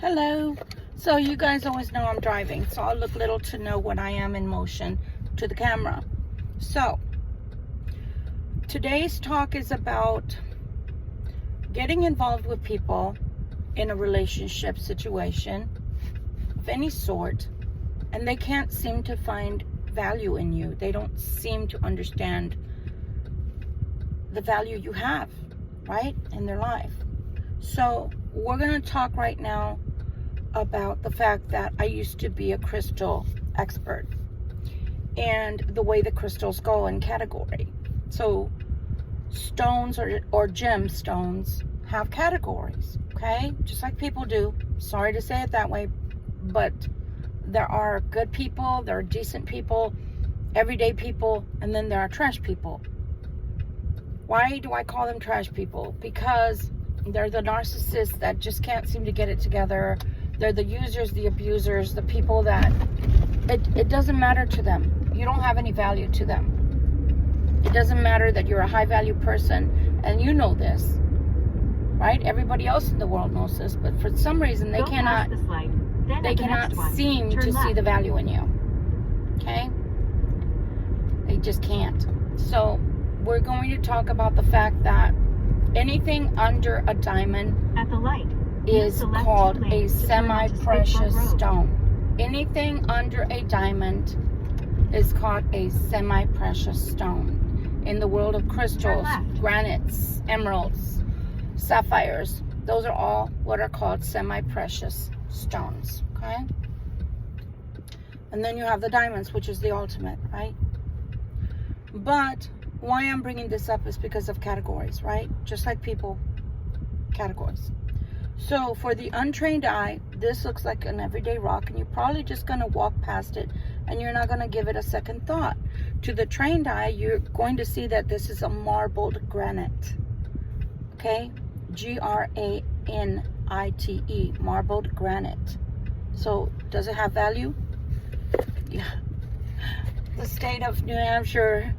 Hello. So you guys always know I'm driving, so I'll look little to know when I am in motion to the camera. So today's talk is about getting involved with people in a relationship situation of any sort, and they can't seem to find value in you. They don't seem to understand the value you have, right, in their life. So we're going to talk right now about the fact that I used to be a crystal expert and the way the crystals go in category. So stones or gemstones have categories, okay? Just like people do. Sorry to say it that way, but there are good people, there are decent people, everyday people, and then there are trash people. Why do I call them trash people? Because they're the narcissists that just can't seem to get it together. They're the users, the abusers, the people that it doesn't matter to them. You don't have any value to them. It doesn't matter that you're a high value person, and you know this, right? Everybody else in the world knows this, but for some reason they cannot seem to see the value in you. Okay? They just can't. So we're going to talk about the fact that anything under a diamond at the light is called a semi-precious stone. Anything under a diamond is called a semi-precious stone. In the world of crystals, granites, emeralds, sapphires, those are all what are called semi-precious stones, okay? And then you have the diamonds, which is the ultimate, right? But why I'm bringing this up is because of categories, right? Just like people, categories. So for the untrained eye, this looks like an everyday rock, and you're probably just going to walk past it and you're not going to give it a second thought. To the trained eye, you're going to see that this is a marbled granite. Okay? Granite, marbled granite. So does it have value? Yeah. The state of New Hampshire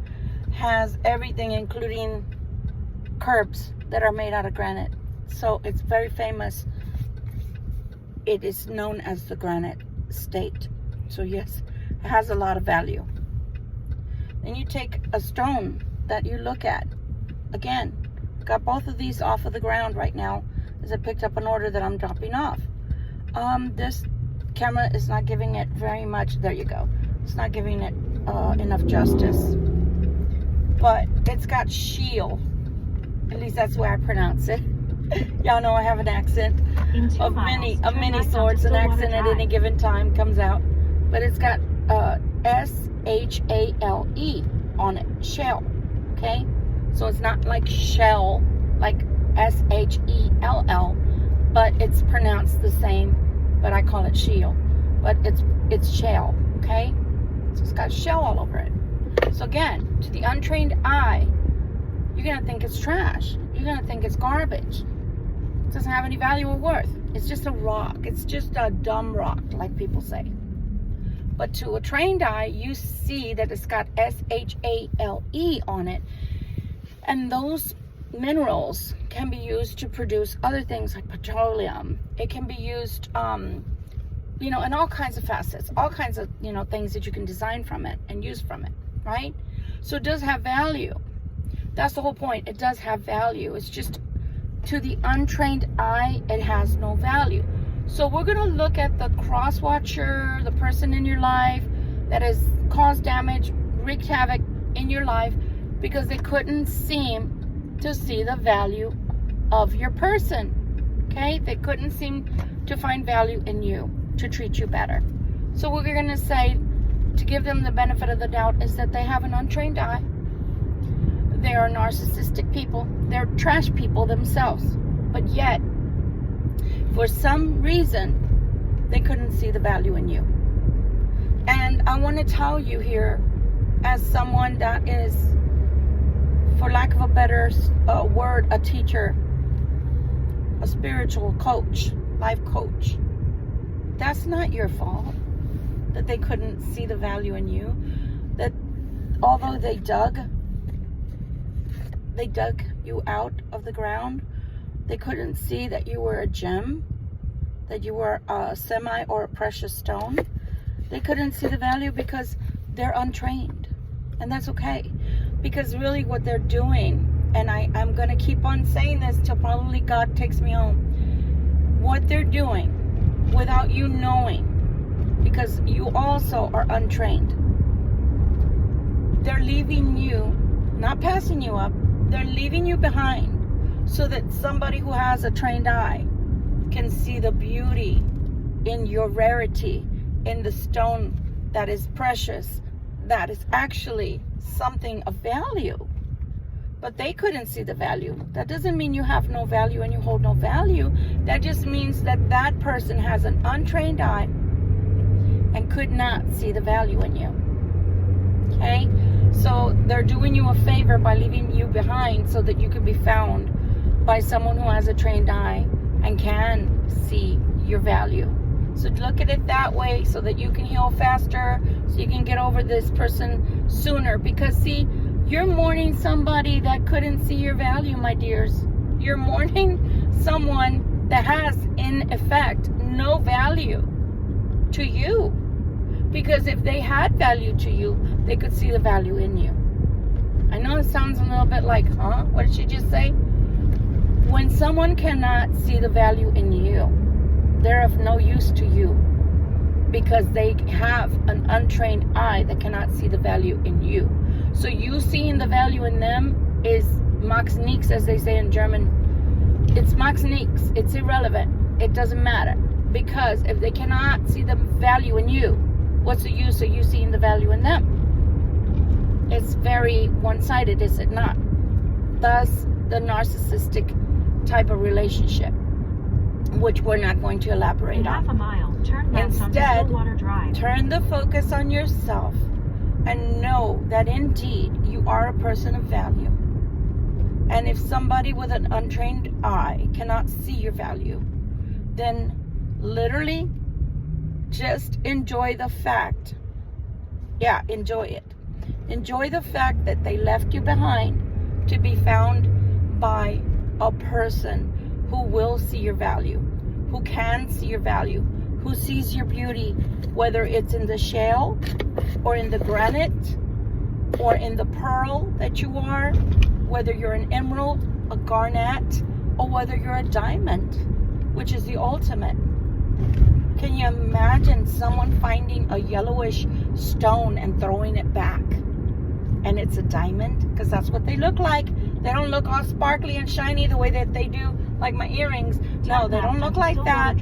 has everything, including curbs that are made out of granite. So it's very famous. It is known as the granite state. So yes, it has a lot of value. Then you take a stone that you look at. Again, got both of these off of the ground right now as I picked up an order that I'm dropping off. This camera is not giving it very much. There you go. It's not giving it enough justice. But it's got shield. At least that's the way I pronounce it. Y'all know I have an accent of many sorts. An accent at any given time comes out. But it's got S-H-A-L-E on it. Shell. Okay? So it's not like shell, like S-H-E-L-L. But it's pronounced the same. But I call it shield. But it's shell. Okay? So it's got shell all over it. So again, to the untrained eye, you're going to think it's trash. You're going to think it's garbage. It doesn't have any value or worth. It's just a rock. It's just a dumb rock, like people say. But to a trained eye, you see that it's got S-H-A-L-E on it. And those minerals can be used to produce other things like petroleum. It can be used, in all kinds of facets. All kinds of, things that you can design from it and use from it, right? So it does have value. That's the whole point. It does have value. It's just to the untrained eye, it has no value. So we're going to look at the cross watcher, the person in your life that has caused damage, wreaked havoc in your life because they couldn't seem to see the value of your person. Okay? They couldn't seem to find value in you to treat you better. So what we're going to say to give them the benefit of the doubt is that they have an untrained eye. They are narcissistic people. They're trash people themselves. But yet, for some reason, they couldn't see the value in you. And I want to tell you here, as someone that is, for lack of a better word, a teacher, a spiritual coach, life coach, that's not your fault that they couldn't see the value in you. That although they dug you out of the ground, they couldn't see that you were a gem. that you were a semi or a precious stone. They couldn't see the value because they're untrained. And that's okay. Because really what they're doing, and I'm going to keep on saying this till probably God takes me home. What they're doing without you knowing, because you also are untrained, they're leaving you, not passing you up, they're leaving you behind so that somebody who has a trained eye can see the beauty in your rarity, in the stone that is precious, that is actually something of value. But they couldn't see the value. That doesn't mean you have no value and you hold no value. That just means that that person has an untrained eye and could not see the value in you. Okay? So they're doing you a favor by leaving you behind so that you can be found by someone who has a trained eye and can see your value. So look at it that way so that you can heal faster, so you can get over this person sooner. Because see, you're mourning somebody that couldn't see your value, my dears. You're mourning someone that has, in effect, no value to you. Because if they had value to you, they could see the value in you. I know it sounds a little bit like, huh? What did she just say? When someone cannot see the value in you, they're of no use to you. Because they have an untrained eye that cannot see the value in you. So you seeing the value in them is max nix, as they say in German. It's max nix. It's irrelevant. It doesn't matter. Because if they cannot see the value in you, what's the use of you seeing the value in them? It's very one-sided, is it not? Thus, the narcissistic type of relationship, which we're not going to elaborate on. Half a mile, turn left onto Stillwater Drive. Turn the focus on yourself and know that indeed you are a person of value. And if somebody with an untrained eye cannot see your value, then literally just enjoy the fact. Yeah, enjoy it. Enjoy the fact that they left you behind to be found by a person who will see your value, who can see your value, who sees your beauty, whether it's in the shale or in the granite or in the pearl that you are, whether you're an emerald, a garnet, or whether you're a diamond, which is the ultimate. Can you imagine someone finding a yellowish stone and throwing it back? And it's a diamond? Because that's what they look like. They don't look all sparkly and shiny the way that they do, like my earrings. No, they don't look like that.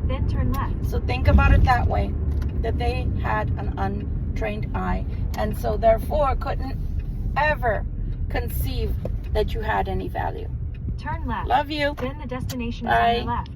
Then turn left. So think about it that way, that they had an untrained eye, and so therefore couldn't ever conceive that you had any value. Turn left. Love you. Then the destination is on your left.